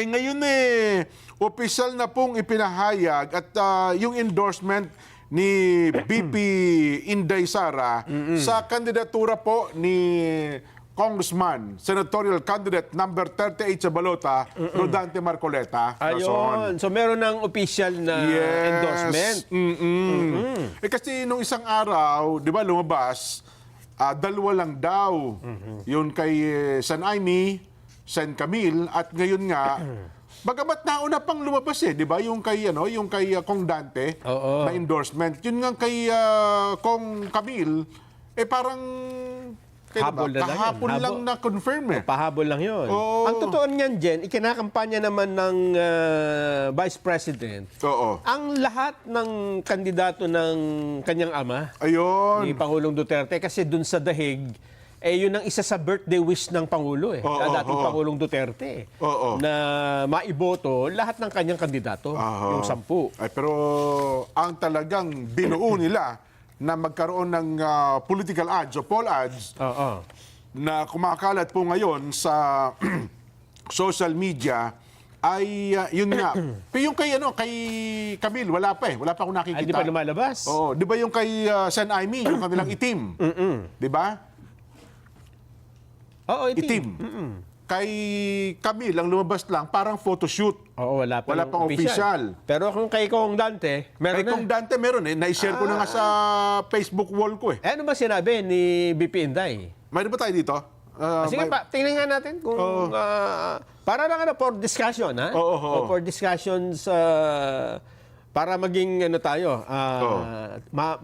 Ngayon opisyal na pong ipinahayag at yung endorsement ni BP Inday Sara sa kandidatura po ni Congressman, senatorial candidate number 38 sa Balota, Rodante Marcoleta. Ayun. So meron ng official na endorsement. Kasi nung isang araw, di ba, lumabas, dalawa lang daw. Yun kay San Aimee, San Camille, at ngayon nga, bagamat nauna pang lumabas di ba? Yung kay Kong Dante na endorsement. Yun nga kay Kong Camille, parang kahapon lang na confirm Pahabol lang yun. Ang totoo niyan, Jen, ikinakampanya naman ng Vice President. Ang lahat ng kandidato ng kanyang ama, ni Pangulong Duterte, kasi dun sa dahig, yun ang isa sa birthday wish ng Pangulo dating Pangulong Duterte na maiboto lahat ng kanyang kandidato, yung 10. Pero ang talagang binuo nila na magkaroon ng political ads o poll ads na kumakalat po ngayon sa social media ay yun nga. Pero yung kay Camille, wala pa ako nakikita. Hindi pa lumalabas. Di ba yung kay San Aimee, yung kanilang itim? Di ba? Itim. Kay Camille, ang lumabas lang, parang photoshoot. Wala pang official. Pero kung kay Kong Dante, meron Kung Dante, meron Na-share ko na nga sa Facebook wall ko ano ba sinabi ni BP Inday? Mayroon ba tayo dito? Sige pa, tingnan nga natin kung para lang for discussion, ha? O for discussions para maging tayo,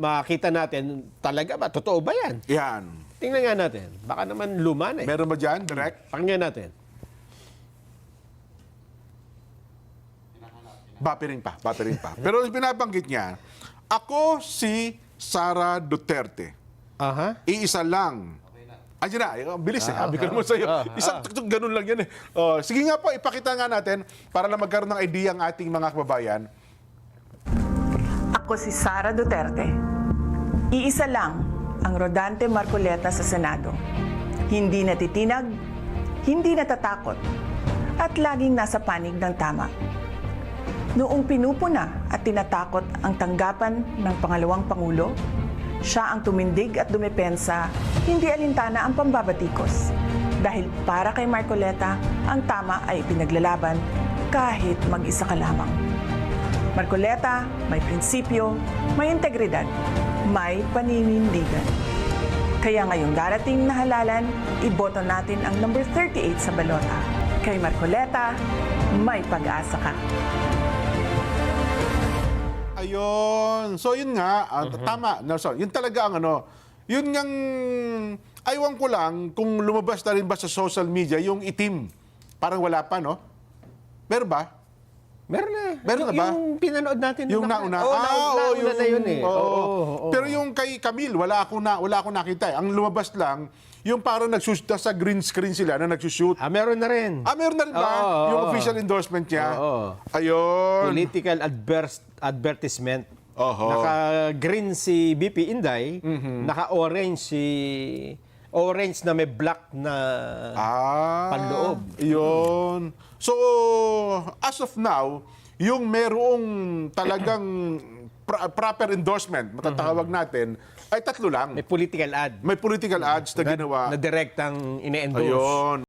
makita natin talaga ba, totoo ba yan? Yan. Tingnan nga natin. Baka naman luma na Meron ba dyan, direct? Pakinggan natin. Bapiring pa. Pero pinabanggit niya, ako si Sara Duterte. Iisa lang. Andiyan na, bilis Sabi ko naman sa'yo. Isang ganun lang yan sige nga po, ipakita nga natin para na magkaroon ng idea ang ating mga kababayan. Ako si Sara Duterte. Iisa lang ang Rodante Marcoleta sa Senado. Hindi natitinag, hindi natatakot, at laging nasa panig ng tama. Noong pinupuna at tinatakot ang tanggapan ng pangalawang Pangulo, siya ang tumindig at dumepensa, hindi alintana ang pambabatikos. Dahil para kay Marcoleta, ang tama ay pinaglalaban kahit mag-isa ka lamang. Marcoleta, may prinsipyo, may integridad, may paninindigan. Kaya ngayong darating na halalan, iboto natin ang number 38 sa balota. Kay Marcoleta, may pag-asa ka. Ayun. So yun nga, tama. Nelson, yun talaga ang yun ngang, aywan ko lang kung lumabas na rin ba sa social media yung itim. Parang wala pa, no? Meron ba? Meron na. Meron na ba? Yung pinanood natin. Yung nauna. Nauna na yun Pero yung kay Camille, wala ako nakita. Ang lumabas lang, yung parang nagsushoot sa green screen sila na nagsushoot. Meron na rin. Meron na rin ba? Yung official endorsement niya? Ayun. Political advertisement. Naka-green si BP Inday, naka-orange orange na may black na panloob. Yun. So, as of now, yung merong talagang proper endorsement, matatawag natin, ay 3 lang. May political ad. May political ads na ginawa. Na direktang ine-endorse. Ayun.